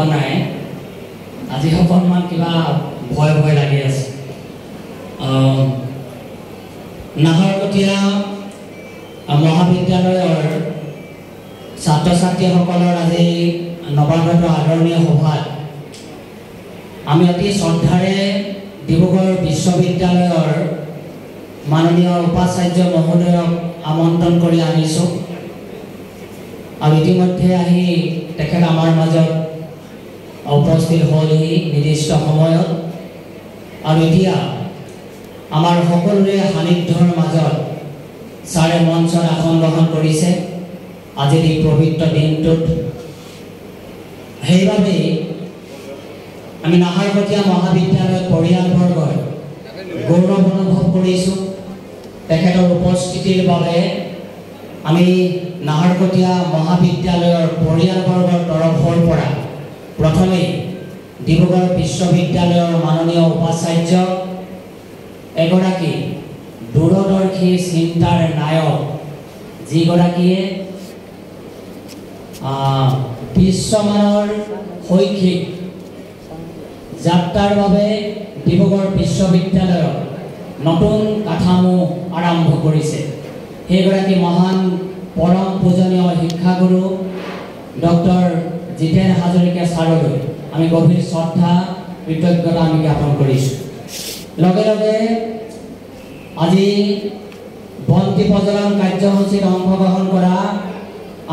হোৱা নাই আজি অকণমান কিবা ভয় ভয় লাগি আছে নাহৰকটীয়া মহাবিদ্যালয়ৰ ছাত্ৰ ছাত্ৰীসকলৰ আজি নৱাগত আদৰণীয় সভাত আমি অতি শ্ৰদ্ধাৰে ডিব্ৰুগড় বিশ্ববিদ্যালয়ৰ মাননীয় উপাচাৰ্য মহোদয়ক আমন্ত্ৰণ কৰি আনিছোঁ আৰু ইতিমধ্যে আহি তেখেত আমাৰ মাজত উপস্থিত হ'লহি নিৰ্দিষ্ট সময়ত আৰু এতিয়া আমাৰ সকলোৰে সান্নিধ্যৰ মাজত ছাৰে মঞ্চত আসন গ্ৰহণ কৰিছে আজিৰ এই পবিত্ৰ দিনটোত সেইবাবে আমি নাহৰকটীয়া মহাবিদ্যালয়ৰ পৰিয়ালবৰ্গই গৌৰৱ অনুভৱ কৰিছোঁ তেখেতৰ উপস্থিতিৰ বাবে আমি নাহৰকটীয়া মহাবিদ্যালয়ৰ পৰিয়ালবৰ্গৰ তৰফৰ পৰা প্ৰথমে ডিব্ৰুগড় বিশ্ববিদ্যালয়ৰ মাননীয় উপাচাৰ্য এগৰাকী দূৰদৰ্শী চিন্তাৰ নায়ক যিগৰাকীয়ে বিশ্বমানৰ শৈক্ষিক যাত্ৰাৰ বাবে ডিব্ৰুগড় বিশ্ববিদ্যালয়ৰ নতুন কাঠামো আৰম্ভ কৰিছে সেইগৰাকী মহান পৰম পূজনীয় শিক্ষাগুৰু ডক্টৰ জিতেন হাজৰিকা ছাৰলৈ আমি গভীৰ শ্ৰদ্ধা কৃতজ্ঞতা আমি জ্ঞাপন কৰিছোঁ লগে লগে আজি বন্তি প্ৰজ্বলন কাৰ্যসূচীত অংশগ্ৰহণ কৰা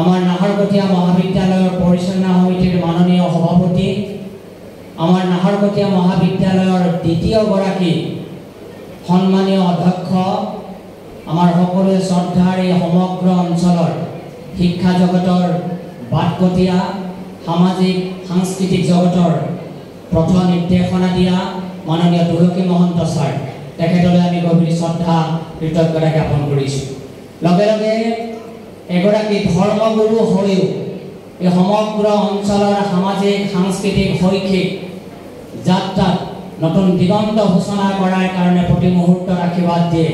আমাৰ নাহৰকটীয়া মহাবিদ্যালয়ৰ পৰিচালনা সমিতিৰ মাননীয় সভাপতি আমাৰ নাহৰকটীয়া মহাবিদ্যালয়ৰ দ্বিতীয়গৰাকী সন্মানীয় অধ্যক্ষ আমাৰ সকলোৱে শ্ৰদ্ধাৰ এই সমগ্ৰ অঞ্চলৰ শিক্ষা জগতৰ বাটকটীয়া সামাজিক সাংস্কৃতিক জগতৰ পথ নিৰ্দেশনা দিয়া মাননীয় তুলসী মহন্ত ছাৰ তেখেতলৈ আমি গভীৰ শ্ৰদ্ধা কৃতজ্ঞতা জ্ঞাপন কৰিছোঁ লগে লগে এগৰাকী ধৰ্মগুৰু হৈও এই সমগ্ৰ অঞ্চলৰ সামাজিক সাংস্কৃতিক শৈক্ষিক যাত্ৰাত নতুন দিগন্ত সূচনা কৰাৰ কাৰণে প্ৰতি মুহূৰ্তত আশীৰ্বাদ দিয়ে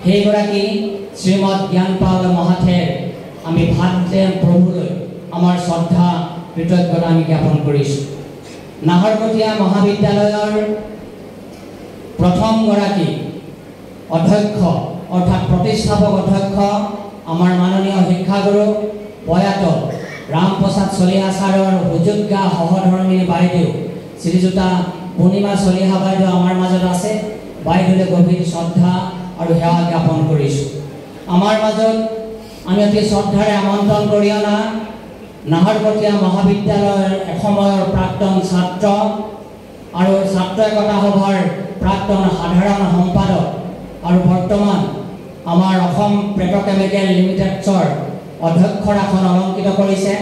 সেইগৰাকী শ্ৰীমদ জ্ঞানপাল মহাথেৰ আমি ভাতৃ প্ৰভুলৈ আমাৰ শ্ৰদ্ধা কৃতজ্ঞতা আমি জ্ঞাপন কৰিছোঁ নাহৰকটীয়া মহাবিদ্যালয়ৰ প্ৰথমগৰাকী অধ্যক্ষ অৰ্থাৎ প্ৰতিষ্ঠাপক অধ্যক্ষ আমাৰ মাননীয় শিক্ষাগুৰু প্ৰয়াত ৰামপ্ৰসাদ চলিহা ছাৰৰ সুযোগ্য সহধৰ্মী বাইদেউ শ্ৰীযুতা পূৰ্ণিমা চলিহা বাইদেউ আমাৰ মাজত আছে বাইদেউলৈ গভীৰ শ্ৰদ্ধা আৰু সেৱা জ্ঞাপন কৰিছোঁ আমাৰ মাজত আমি অতি শ্ৰদ্ধাৰে আমন্ত্ৰণ কৰি অনা নাহৰকটীয়া মহাবিদ্যালয়ৰ এসময়ৰ প্ৰাক্তন ছাত্ৰ আৰু ছাত্ৰ একতা সভাৰ প্ৰাক্তন সাধাৰণ সম্পাদক আৰু বৰ্তমান আমাৰ অসম পেট্ৰকেমিকেল লিমিটেডছৰ অধ্যক্ষৰ আসন অলংকৃত কৰিছে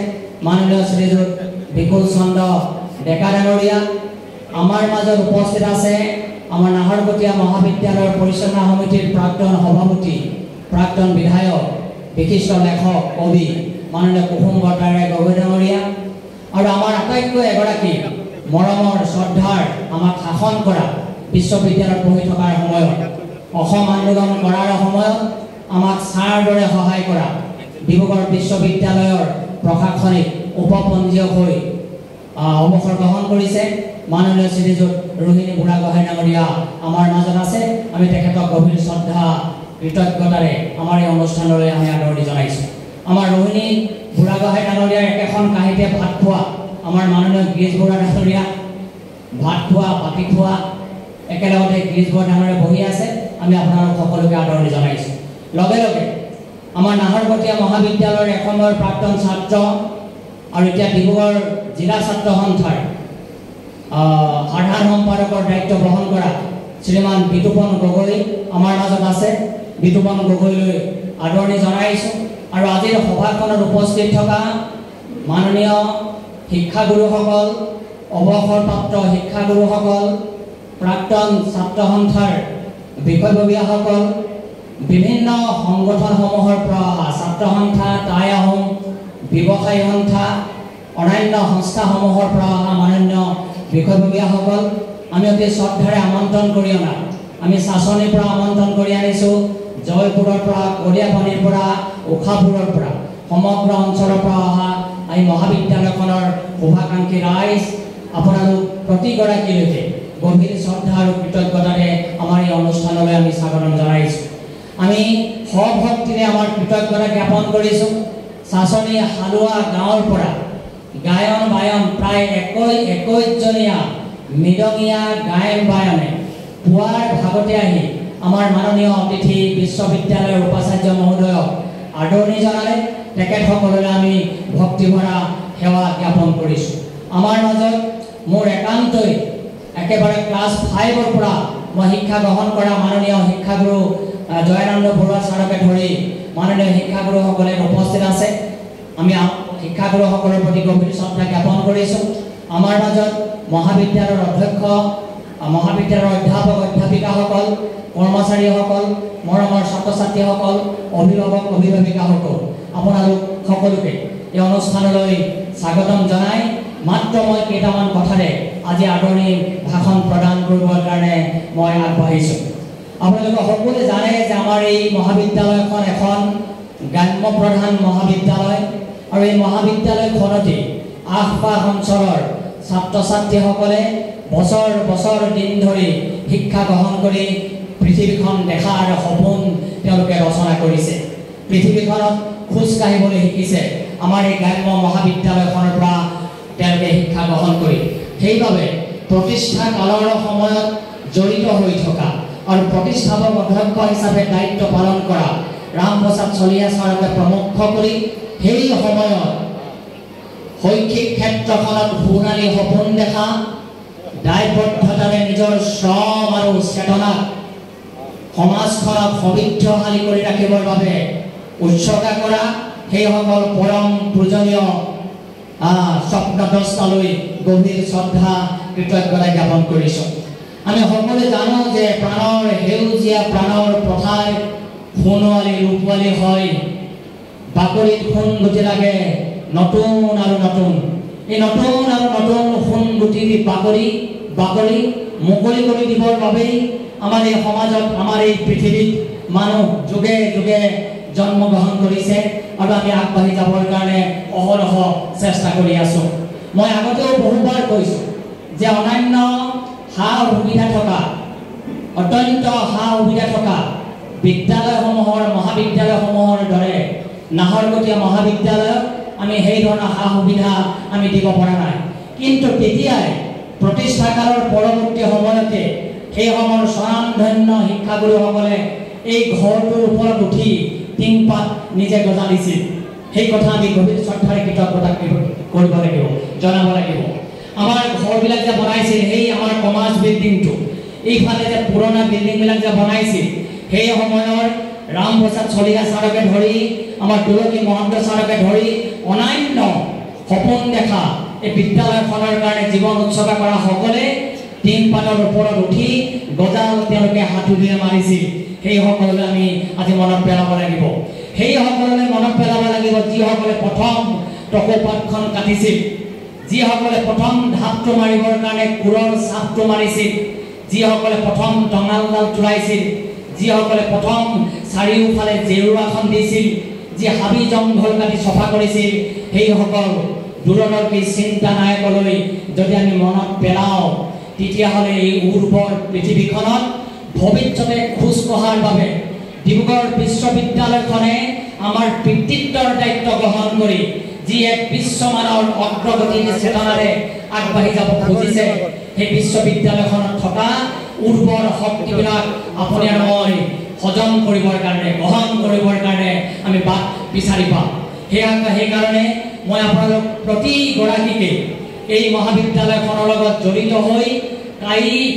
মাননীয় শ্ৰীযুত বিপুল চন্দ্ৰ ডেকা ডাঙৰীয়া আমাৰ মাজত উপস্থিত আছে আমাৰ নাহৰকটীয়া মহাবিদ্যালয়ৰ পৰিচালনা সমিতিৰ প্ৰাক্তন সভাপতি প্ৰাক্তন বিধায়ক বিশিষ্ট লেখক কবি মাননীয় কুসুম বৰতাৰে গগৈ ডাঙৰীয়া আৰু আমাৰ আটাইতকৈ এগৰাকী মৰমৰ শ্ৰদ্ধাৰ আমাক শাসন কৰা বিশ্ববিদ্যালয়ত পঢ়ি থকাৰ সময়ত অসম আন্দোলন কৰাৰ সময়ত আমাক ছাৰ দৰে সহায় কৰা ডিব্ৰুগড় বিশ্ববিদ্যালয়ৰ প্ৰশাসনিক উপপঞ্জীয়ক হৈ অৱসৰ গ্ৰহণ কৰিছে মাননীয় শ্ৰীযুত ৰোহিণী বুঢ়াগোহাঁই ডাঙৰীয়া আমাৰ মাজত আছে আমি তেখেতক গভীৰ শ্ৰদ্ধা কৃতজ্ঞতাৰে আমাৰ এই অনুষ্ঠানলৈ আমি আদৰণি জনাইছোঁ আমাৰ ৰোহিণী বুঢ়াগোহাঁই ডাঙৰীয়াৰ একেখন কাঁহীতে ভাত খোৱা আমাৰ মাননীয় গিৰিশ বৰুৱা ডাঙৰীয়া ভাত খোৱা পাতি খোৱা একেলগতে গিৰিশ বৰুৱা ডাঙৰীয়া বহি আছে আমি আপোনালোক সকলোকে আদৰণি জনাইছোঁ লগে লগে আমাৰ নাহৰকটীয়া মহাবিদ্যালয়ৰ এসময়ৰ প্ৰাক্তন ছাত্ৰ আৰু এতিয়া ডিব্ৰুগড় জিলা ছাত্ৰ সন্থাৰ সাধাৰণ সম্পাদকৰ দায়িত্ব গ্ৰহণ কৰা শ্ৰীমান বিতুপন গগৈ আমাৰ মাজত আছে বিতুপন গগৈলৈ আদৰণি জনাইছোঁ আৰু আজিৰ সভাখনত উপস্থিত থকা মাননীয় শিক্ষাগুৰুসকল অৱসৰপ্ৰাপ্ত শিক্ষাগুৰুসকল প্ৰাক্তন ছাত্ৰ সন্থাৰ বিষয়ববীয়াসকল বিভিন্ন সংগঠনসমূহৰ পৰা ছাত্ৰ সন্থা টাই আহোম ব্যৱসায়ী সন্থা অন্যান্য সংস্থাসমূহৰ পৰা অহা মাননীয় বিষয়ববীয়াসকল আমি অতি শ্ৰদ্ধাৰে আমন্ত্ৰণ কৰি অনা আমি শাসনিৰ পৰা আমন্ত্ৰণ কৰি আনিছোঁ জয়পুৰৰ পৰা কলিয়াপানীৰ পৰা উখাপুৰৰ পৰা সমগ্ৰ অঞ্চলৰ পৰা অহা এই মহাবিদ্যালয়খনৰ শুভাকাংক্ষী ৰাইজ আপোনালোক প্ৰতিগৰাকীলৈকে গভীৰ শ্ৰদ্ধা আৰু কৃতজ্ঞতাৰে আমাৰ এই অনুষ্ঠানলৈ আমি স্বাগতম জনাইছোঁ। আমি সভক্তিৰে আমাৰ কৃতজ্ঞতা জ্ঞাপন কৰিছোঁ। চাচনি হালোৱা গাঁৱৰ পৰা গায়ন বায়ন প্ৰায় 21জনীয়া মৃদঙীয়া গায়ন বায়নে পুৱাৰ ভাগতে আহি আমাৰ মাননীয় অতিথি বিশ্ববিদ্যালয়ৰ উপাচাৰ্য মহোদয়ক আদৰণি জনালে। তেখেতসকললৈ আমি ভক্তিভৰা সেৱা জ্ঞাপন কৰিছোঁ। আমাৰ মাজত মোৰ একান্তই একেবাৰে ক্লাছ 5ৰ পৰা মই শিক্ষা গ্ৰহণ কৰা মাননীয় শিক্ষাগুৰু জয়ানন্দ বৰুৱা ছাৰকে ধৰি মাননীয় শিক্ষাগুৰুসকলে উপস্থিত আছে। আমি শিক্ষাগুৰুসকলৰ প্ৰতি গভীৰ শ্ৰদ্ধা জ্ঞাপন কৰিছোঁ। আমাৰ মাজত মহাবিদ্যালয়ৰ অধ্যক্ষ, মহাবিদ্যালয়ৰ অধ্যাপক অধ্যাপিকাসকল, কৰ্মচাৰীসকল, মৰমৰ ছাত্ৰ ছাত্ৰীসকল, অভিভাৱক অভিভাৱিকাসকল, আপোনালোক সকলোকে এই অনুষ্ঠানলৈ স্বাগতম জনাই মাত্ৰ মই কেইটামান কথাৰে আজি আদৰণি ভাষণ প্ৰদান কৰিবৰ কাৰণে মই আগবাঢ়িছোঁ। আপোনালোকে সকলোৱে জানে যে আমাৰ এই মহাবিদ্যালয়খন এখন গ্ৰাম্য প্ৰধান মহাবিদ্যালয় আৰু এই মহাবিদ্যালয়খনতে আশপাশ অঞ্চলৰ ছাত্ৰ ছাত্ৰীসকলে বছৰ বছৰ দিন ধৰি শিক্ষা গ্ৰহণ কৰি পৃথিৱীখন দেখাৰ সপোন তেওঁলোকে ৰচনা কৰিছে। পৃথিৱীখনত খোজ কাঢ়িবলৈ শিকিছে আমাৰ এই গ্ৰাম্য মহাবিদ্যালয়খনৰ পৰা তেওঁলোকে শিক্ষা গ্ৰহণ কৰি। সেইবাবে প্ৰতিষ্ঠা কালৰ সময়ত জড়িত হৈ থকা আৰু প্ৰতিষ্ঠাপক অধ্যক্ষ হিচাপে দায়িত্ব পালন কৰা ৰামপ্ৰসাদ চলিহা ছাৰকে প্ৰমুখ কৰি সেই সময়ত শৈক্ষিক ক্ষেত্ৰখনত সোণালী সপোন দেখা, দায়বদ্ধতাৰে নিজৰ শ্ৰম আৰু চেতনাক সমাজখনক সমৃদ্ধশালী কৰি ৰাখিবৰ বাবে উৎসৰ্গা কৰা সেইসকল পৰম পূজনীয় স্বপ্নদ্ৰষ্টালৈ গভীৰ শ্ৰদ্ধা কৃতজ্ঞতা জ্ঞাপন কৰিছোঁ। আমি সকলোৱে জানো যে প্ৰাণৰ সেউজীয়া প্ৰাণৰ পথাৰ সোণোৱালী ৰূপোৱালী হয়, বাকৰিত সোণ গুটি লাগে নতুন আৰু নতুন। এই নতুন আৰু নতুন সোণ গুটি বাকৰি মুকলি কৰি দিবৰ বাবেই আমাৰ এই সমাজত, আমাৰ এই পৃথিৱীত মানুহ যুগে যুগে জন্মগ্ৰহণ কৰিছে আৰু আমি আগবাঢ়ি যাবৰ কাৰণে অহৰহ চেষ্টা কৰি আছোঁ। মই আগতেও বহুবাৰ কৈছোঁ যে অন্যান্য সা সুবিধা থকা, অত্যন্ত সা সুবিধা থকা বিদ্যালয়সমূহৰ মহাবিদ্যালয়সমূহৰ দৰে নাহৰকটীয়া মহাবিদ্যালয়ত আমি সেই ধৰণৰ সা সুবিধা আমি দিব পৰা নাই। কিন্তু তেতিয়াই প্ৰতিষ্ঠাকালৰ পৰৱৰ্তী সময়তে সেই সময়ৰ স্বনামধন্য শিক্ষাগুৰুসকলে এই ঘৰটোৰ ওপৰত উঠি টিংপাত নিজে গজালিছিল। সেই কথা আমি গভীৰ শ্ৰদ্ধাৰে কৃতজ্ঞতা কৰিব লাগিব, জনাব লাগিব। আমাৰ ঘৰবিলাক যে বনাইছিল, সেই আমাৰ কমাৰ্চ বিল্ডিংটো, এইফালে যে পুৰণা বিল্ডিংবিলাক যে বনাইছিল, সেই সময়ৰ ৰামপ্ৰসাদ চলিহা ছাৰকে ধৰি আমাৰ তুলসী মহন্ত ছাৰকে ধৰি অন্যান্য সপোন দেখা এই বিদ্যালয়খনৰ কাৰণে জীৱন উৎসৰ্গা কৰা সকলে টিংপাতৰ ওপৰত উঠি গজাল তেওঁলোকে হাতুৰিৰে মাৰিছিল। সেই সকললৈ আমি আজি মনত পেলাব লাগিব। সেই সকললৈ মনত পেলাব লাগিব যিসকলে প্ৰথম টকৌপাতখন কাটিছিল, যিসকলে প্ৰথম ঢাপটো মাৰিবৰ কাৰণে কোৰৰ চাপটো মাৰিছিল, যিসকলে প্ৰথম টঙালডাল তোলাইছিল, যিসকলে প্ৰথম চাৰিওফালে জেৰুৱাখন দিছিল, যি হাবি জংঘল কাটি চফা কৰিছিল, সেইসকল দূৰদৰ্শী চিন্তা নায়কলৈ যদি আমি মনত পেলাওঁ, তেতিয়াহ'লে এই উৰ্বৰ পৃথিৱীখনত ভৱিষ্যতে খোজ কঢ়াৰ বাবে ডিব্ৰুগড় বিশ্ববিদ্যালয়খনে আমাৰ পিতৃত্বৰ দায়িত্ব গ্ৰহণ কৰি যি এক বিশ্বমানৰ অগ্ৰগতিৰ চেতনাৰে আগবাঢ়ি যাব খুজিছে, সেই বিশ্ববিদ্যালয়খনত থকা উৰ্বৰ শক্তিবিলাক আপুনি আৰু মই হজম কৰিবৰ কাৰণে, গ্ৰহণ কৰিবৰ কাৰণে আমি বাট বিচাৰি পাম। সেইকাৰণে মই আপোনালোক প্ৰতিগৰাকীকে এই মহাবিদ্যালয়খনৰ লগত জড়িত হৈ কায়িক,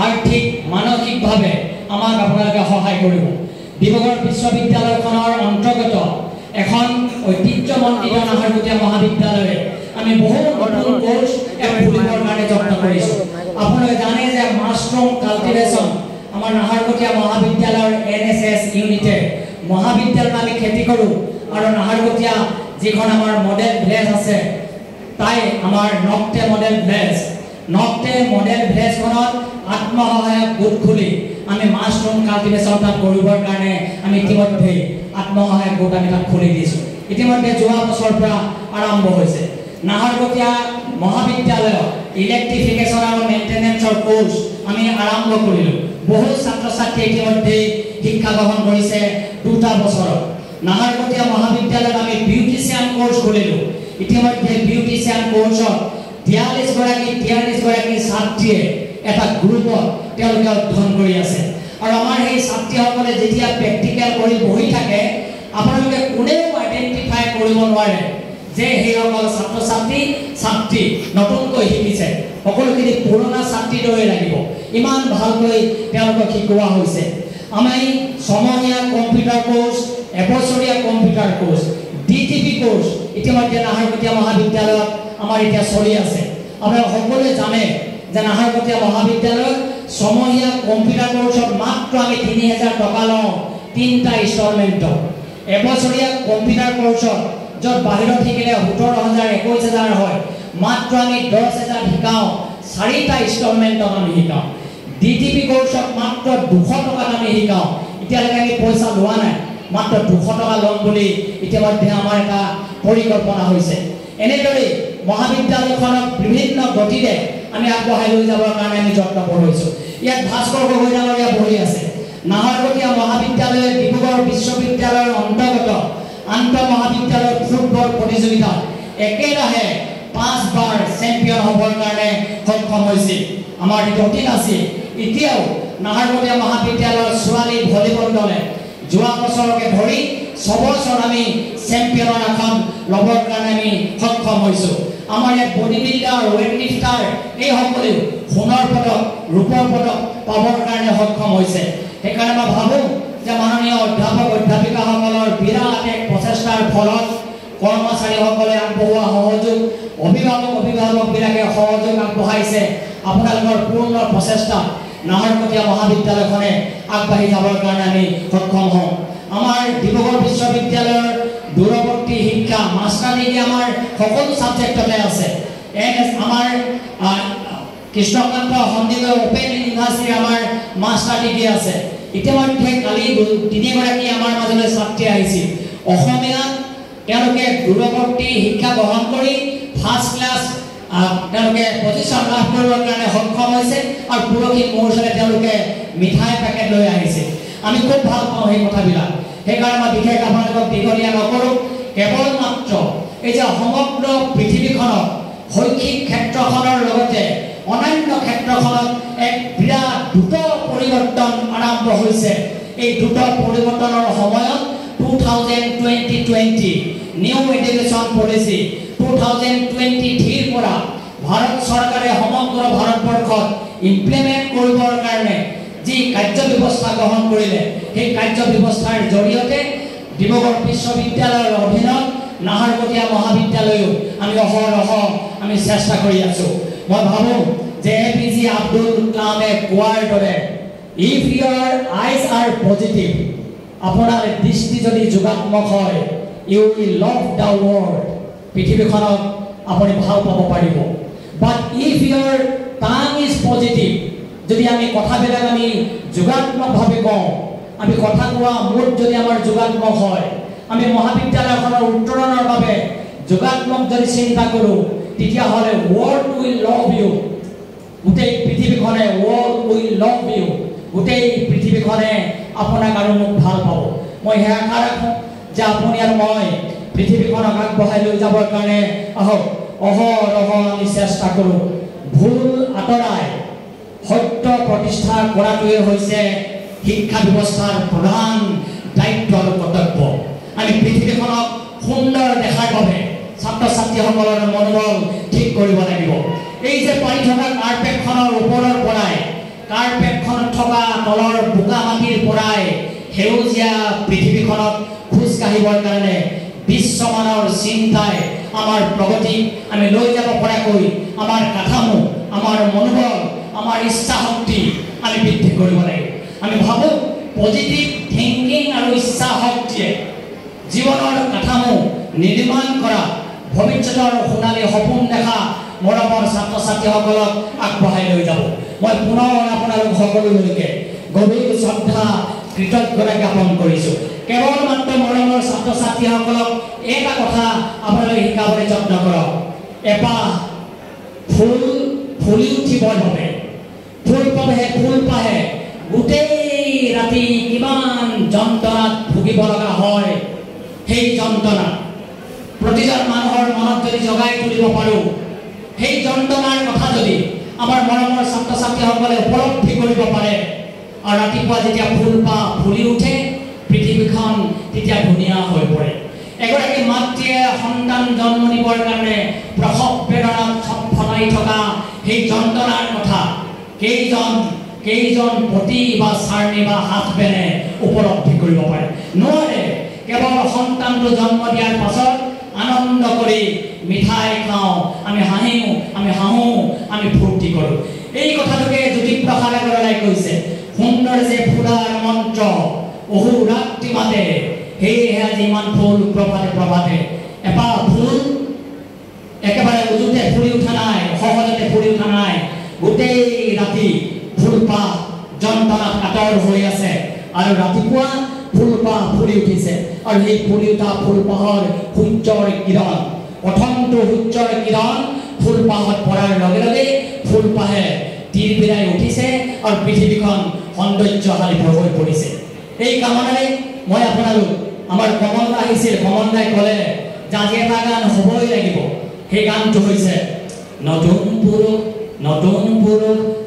আৰ্থিক, মানসিকভাৱে আমাক আপোনালোকে সহায় কৰিব। ডিব্ৰুগড় বিশ্ববিদ্যালয়খনৰ অন্তৰ্গত এখন ঐতিহ্যমণ্ডিত নাহৰকটীয়া মহাবিদ্যালয়ে আমি বহু নতুন কোৰ্চ খুলিবৰ কাৰণে যত্ন কৰিছোঁ। আপোনালোকে জানে যে মাছৰুম কাল্টিভেশ্যন আমাৰ নাহৰকটীয়া মহাবিদ্যালয়ৰ NSS ইউনিটে মহাবিদ্যালয়ত আমি খেতি কৰোঁ আৰু নাহৰকটীয়া যিখন আমাৰ মডেল ভিলেজ আছে, তাই আমাৰ নকটে মডেল ভিলেজ, নকটে মডেল ভিলেজখনত আত্মসহায়ক গোট খুলি আমি মাছৰুম কাল্টিভেশ্যন তাত কৰিবৰ কাৰণে আমি ইতিমধ্যে আত্মসহায়ক গোট আমি তাত খুলি দিছোঁ। ইতিমধ্যে যোৱা বছৰৰ পৰা আৰম্ভ হৈছে নাহৰকটীয়া মহাবিদ্যালয়ত ইলেক্ট্ৰিফিকেশ্যন আৰু মেইনটেনেন্সৰ কোৰ্স আমি আৰম্ভ কৰিলোঁ বহু ছাত্ৰ ছাত্ৰী ইতিমধ্যে শিক্ষা গ্ৰহণ কৰিছে 2টা বছৰত নাহৰকটীয়া মহাবিদ্যালয়ত আমি বিউটিচিয়ান কোৰ্স খুলিলোঁ ইতিমধ্যে বিউটিচিয়ান কোৰ্সত 43 গৰাকী ছাত্ৰীয়ে এটা গ্ৰুপত তেওঁলোকে অধ্যয়ন কৰি আছে আৰু আমাৰ এই ছাত্ৰীসকলে যেতিয়া প্ৰেক্টিকেল কৰি বহি থাকে আপোনালোকে কোনেও আইডেন্টিফাই কৰিব নোৱাৰে যে সেইসকল ছাত্ৰী নতুনকৈ শিকিছে সকলোখিনি পুৰণা ছাত্ৰীৰ দৰে লাগিব ইমান ভালকৈ তেওঁলোকক শিকোৱা হৈছে আমি ছমহীয়া কম্পিউটাৰ কোৰ্স এবছৰীয়া কম্পিউটাৰ কোৰ্স ডিটিপি কোৰ্স ইতিমধ্যে নাহৰকটীয়া মহাবিদ্যালয়ত আমাৰ এতিয়া চলি আছে আপোনালোকে সকলোৱে জানে যে নাহৰকটীয়া মহাবিদ্যালয়ত ছমহীয়া কম্পিউটাৰ কোৰ্সত মাত্ৰ আমি 3000 টকা লওঁ 3টা ইনষ্টলমেণ্ট এবছৰীয়া কম্পিউটাৰ কোৰ্সত য'ত বাহিৰত শিকিলে 17000 21000 হয় মাত্ৰ আমি 10000 শিকাওঁ 4টা ইনষ্টলমেণ্টত আমি শিকাওঁ ডিটিপি কোৰ্সত মাত্ৰ 200 টকাত আমি শিকাওঁ এতিয়ালৈকে আমি পইচা লোৱা নাই মাত্ৰ 200 টকা ল'ম বুলি ইতিমধ্যে আমাৰ এটা পৰিকল্পনা হৈছে এনেদৰে মহাবিদ্যালয়খনক বিভিন্ন গতিৰে আমি আগবঢ়াই লৈ যাবৰ কাৰণে আমি যত্নপৰ হৈছোঁ ইয়াত ভাস্কৰ গগৈ ডাঙৰীয়া বহি আছে নাহৰকটীয়া মহাবিদ্যালয়ে ডিব্ৰুগড় বিশ্ববিদ্যালয়ৰ অন্তৰ্গত আন্তঃ মহাবিদ্যালয় ফুটবল প্ৰতিযোগিতা একেৰাহে 5 বাৰ চেম্পিয়ন হ'বৰ কাৰণে সক্ষম হৈছিল আমাৰ এইটো অতীত আছিল এতিয়াও নাহৰকটীয়া মহাবিদ্যালয়ৰ ছোৱালী ভলীবল দলে যোৱা বছৰকে ধৰি 6 বছৰ আমি চেম্পিয়নৰ আসন ল'বৰ কাৰণে আমি সক্ষম হৈছোঁ আমাৰ ইয়াত বডি বিল্ডাৰ ৱেইট লিফটাৰ এইসকলেও সোণৰ পদক ৰূপৰ পদক পাবৰ কাৰণে সক্ষম হৈছে সেইকাৰণে মই ভাবোঁ যে মাননীয় অধ্যাপক অধ্যাপিকাসকলৰ বিৰাট এক প্ৰচেষ্টাৰ ফলত কৰ্মচাৰীসকলে আগবঢ়োৱা সহযোগ অভিভাৱকবিলাকে সহযোগ আগবঢ়াইছে আপোনালোকৰ পূৰ্ণ প্ৰচেষ্টা নাহৰকটীয়া মহাবিদ্যালয়খনে আগবাঢ়ি যাবৰ কাৰণে আমি সক্ষম হওঁ আমাৰ ডিব্ৰুগড় বিশ্ববিদ্যালয়ৰ দূৰৱৰ্তী শিক্ষা মাষ্টাৰ ডিগ্ৰী আমাৰ সকলো ছাবজেক্টতে আছে আমাৰ কৃষ্ণকান্ত সন্দিকৈ অপেন ইউনিভাৰ্চিটিৰ আমাৰ মাষ্টাৰ ডিগ্ৰী আছে ইতিমধ্যে কালি 3 গৰাকী আমাৰ মাজলৈ ছাত্ৰী আহিছিল অসমীয়াত তেওঁলোকে দূৰৱৰ্তী শিক্ষা গ্ৰহণ কৰি ফাৰ্ষ্ট ক্লাছ তেওঁলোকে পজিশ্যন লাভ কৰিবৰ কাৰণে সক্ষম হৈছে আৰু পুৰখী মৌৰ্চলে তেওঁলোকে মিঠাই পেকেট লৈ আহিছে আমি খুব ভাল পাওঁ সেই কথাবিলাক সেইকাৰণে মই বিশেষ আপোনালোকক দীঘলীয়া নকৰোঁ কেৱল মাত্ৰ এই যে সমগ্ৰ পৃথিৱীখনত শৈক্ষিক ক্ষেত্ৰখনৰ লগতে অন্যান্য ক্ষেত্ৰখনত এক বিৰাট দ্ৰুত পৰিৱৰ্তন আৰম্ভ হৈছে এই দ্ৰুত পৰিৱৰ্তনৰ সময়ত 2020 নিউ এডুকেশ্যন পলিচি 2023 পৰা ভাৰত চৰকাৰে সমগ্ৰ ভাৰতবৰ্ষত ইমপ্লিমেণ্ট কৰিবৰ কাৰণে যি কাৰ্য ব্যৱস্থা গ্ৰহণ কৰিলে সেই কাৰ্য ব্যৱস্থাৰ জৰিয়তে ডিব্ৰুগড় বিশ্ববিদ্যালয়ৰ অধীনত নাহৰকটীয়া মহাবিদ্যালয়ও আমি অহৰহ আমি চেষ্টা কৰি আছোঁ মই ভাবোঁ যে APJ আব্দুল কালামে কোৱাৰ দৰে if your eyes are positive আপোনাৰ দৃষ্টি যদি যোগাত্মক হয় you will love the world পৃথিৱীখনক আপুনি ভাল পাব পাৰিব বাট ইফ ইউৰ টাং ইজ পজিটিভ যদি আমি কথাবিলাক আমি যোগাত্মকভাৱে কওঁ আমি কথা কোৱা মুড যদি আমাৰ যোগাত্মক হয় আমি মহাবিদ্যালয়খনৰ উত্তৰণৰ বাবে যোগাত্মক যদি চিন্তা কৰোঁ তেতিয়াহ'লে ৱৰ্ল্ড উইল লাভ ইউ গোটেই পৃথিৱীখনে ৱৰ্ল্ড উইল লাভ ইউ গোটেই পৃথিৱীখনে আপোনাক আৰু মোক ভাল পাব মই সেয়া আশা ৰাখোঁ যে আপুনি আৰু মই পৃথিৱীখনক আগবঢ়াই লৈ যাবৰ কাৰণে আহক অহৰহ আমি চেষ্টা কৰোঁ ভুল আঁতৰাই সত্য প্ৰতিষ্ঠা কৰাটোৱে হৈছে শিক্ষা ব্যৱস্থাৰ প্ৰধান দায়িত্ব আৰু কৰ্তব্য আমি পৃথিৱীখনক সুন্দৰ দেখাৰ বাবে ছাত্ৰ ছাত্ৰীসকলৰ মনোবল ঠিক কৰিব লাগিব এই যে পাৰি থকা কাৰ্পেটখনৰ ওপৰৰ পৰাই কাৰ্পেটখনত থকা তলৰ বোকা মাটিৰ পৰাই সেউজীয়া পৃথিৱীখনত খোজ কাঢ়িবৰ কাৰণে বিশ্বমানৰ চিন্তাই আমাৰ প্ৰগতি আমি লৈ যাব পৰাকৈ আমাৰ কাঠামো আমাৰ মনোবল আমাৰ ইচ্ছা শক্তি আমি বৃদ্ধি কৰিব লাগিব আমি ভাবোঁ পজিটিভ থিংকিং আৰু ইচ্ছা শক্তিয়ে জীৱনৰ কাঠামো নিৰ্মাণ কৰা ভৱিষ্যতৰ সোণালী সপোন দেখা মৰমৰ ছাত্ৰ ছাত্ৰীসকলক আগবঢ়াই লৈ যাব মই পুনৰ আপোনালোক সকলোলৈকে গভীৰ শ্ৰদ্ধা কৃতজ্ঞতা জ্ঞাপন কৰিছোঁ কেৱল মাত্ৰ মৰমৰ ছাত্ৰ ছাত্ৰীসকলক এটা কথা আপোনালোকে শিকাবলৈ যত্ন কৰক এপাহ ফুল ফুলি উঠিবৰ বাবে ফুল পাহে গোটেই ৰাতি কিমান যন্ত্ৰণাত ভুগিব লগা হয় সেই যন্ত্ৰণা প্ৰতিজন মানুহৰ মনত যদি জগাই তুলিব পাৰোঁ সেই যন্ত্ৰণাৰ কথা যদি আমাৰ মৰমৰ ছাত্ৰ ছাত্ৰীসকলে উপলব্ধি কৰিব পাৰে আৰু ৰাতিপুৱা যেতিয়া ফুলপাহ ফুলি উঠে পৃথিৱীখন তেতিয়া ধুনীয়া হৈ পৰে এগৰাকী মাতৃয়ে সন্তান জন্ম দিবৰ কাৰণে প্ৰসৱ বেদনাত ছটফটাই থকা সেই যন্ত্ৰণাৰ কথা কেইজন পতি বা চাৰণী বা হাজবেণ্ডে উপলব্ধি কৰিব পাৰে নোৱাৰে কেৱল সন্তানটো জন্ম দিয়াৰ পাছত আনন্দ কৰি মিঠাই খাওঁ আমি হাঁহো আমি ফূৰ্তি কৰোঁ এই কথাটোকে জ্যোতিপ্ৰসাদ আগৰৱালাই কৈছে সুন্দৰ যে ফুলাৰ মন্ত্ৰ অহু ৰাতি মাতে সেয়েহে আজি ইমান ফুল প্ৰভাতে এপাহ ফুল একেবাৰে উজুতে ফুলি উঠা নাই সহজতে ফুলি উঠা নাই গোটেই ৰাতি ফুলপাহ যন্ত্ৰণাত কাতৰ হৈ আছে আৰু ৰাতিপুৱা ফুলপাহ ফুলি উঠিছে আৰু সেই ফুলি উঠা ফুলপাহৰ সূৰ্যৰ কিৰণ প্ৰথমটো সূৰ্যৰ কিৰণ ফুলপাহত পৰাৰ লগে লগে ফুলপাহে তিৰবিৰাই উঠিছে আৰু পৃথিৱীখন সৌন্দৰ্যশালী হৈ পৰিছে এই কামনাৰে মই আপোনালোক আমাৰ কমল আহিছিল কমল দাই ক'লে যে আজি এটা গান হ'বই লাগিব সেই গানটো হৈছে নতুন পুৰুষ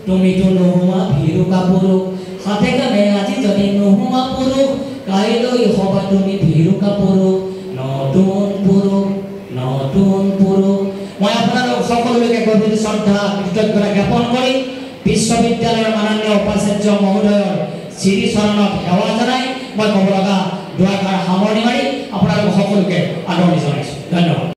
তুমিতো নোহোৱা ভিৰুকা পুৰুষ হাতে কামে আজি যদি নোহোৱা পুৰুষ কাইলৈ হবা তুমি ভিৰুকা পুৰুষ নতুন পুৰুষ মই আপোনালোক সকলোকে গভীৰ শ্ৰদ্ধা কৃতজ্ঞতা জ্ঞাপন কৰি বিশ্ববিদ্যালয়ৰ মাননীয় উপাচাৰ্য মহোদয়ৰ শ্ৰীচৰণত সেৱা জনাই মই ক'ব লগা দুআষাৰ সামৰণি মাৰি আপোনালোক সকলোকে আদৰণি জনাইছোঁ ধন্যবাদ